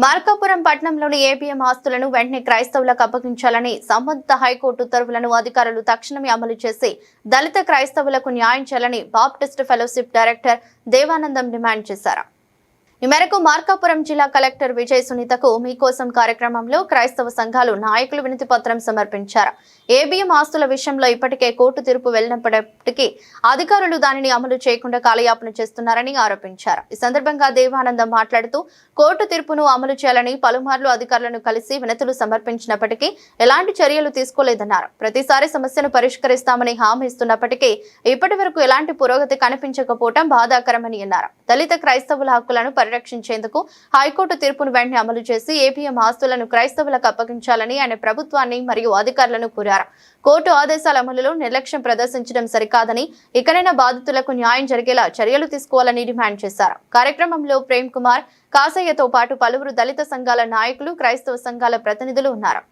మార్కాపురం పట్టణంలోని ఏబీఎం ఆస్తులను వెంటనే క్రైస్తవులకు అప్పగించాలని సంబంధిత హైకోర్టు ఉత్తర్వులను అధికారులు తక్షణమే అమలు చేసి దళిత క్రైస్తవులకు న్యాయం చేయాలని Baptist fellowship director Devanandam demand చేశారు. ఈ మేరకు మార్కాపురం జిల్లా కలెక్టర్ విజయ్ సునీతకు మీకోసం కార్యక్రమంలో క్రైస్తవ సంఘాలు నాయకులు వినతి పత్రం సమర్పించారు. ఏబీఎం ఆస్తుల విషయంలో ఇప్పటికే కోర్టు తీర్పు వెళ్లినప్పటికీ అధికారులు దానిని అమలు చేయకుండా కాలయాపన చేస్తున్నారని ఆరోపించారు. ఈ సందర్భంగా దేవానందం మాట్లాడుతూ కోర్టు తీర్పును అమలు చేయాలని పలుమార్లు అధికారులను కలిసి వినతులు సమర్పించినప్పటికీ ఎలాంటి చర్యలు తీసుకోలేదన్నారు. ప్రతిసారి సమస్యను పరిష్కరిస్తామని హామీ ఇస్తున్నప్పటికీ ఇప్పటి వరకు ఎలాంటి పురోగతి కనిపించకపోవడం బాధాకరమని అన్నారు. దళిత క్రైస్తవుల హక్కులను పరిరక్షించేందుకు హైకోర్టు తీర్పును వెంటనే అమలు చేసి ఏబీఎం ఆస్తులను క్రైస్తవులకు అప్పగించాలని ఆయన ప్రభుత్వాన్ని మరియు అధికారులను కోరారు. కోర్టు ఆదేశాల అమలులో నిర్లక్ష్యం ప్రదర్శించడం సరికాదని ఇకనైనా బాధితులకు న్యాయం జరిగేలా చర్యలు తీసుకోవాలని డిమాండ్ చేశారు. కార్యక్రమంలో ప్రేమ్ కుమార్, కాసయ్యతో పాటు పలువురు దళిత సంఘాల నాయకులు, క్రైస్తవ సంఘాల ప్రతినిధులు ఉన్నారు.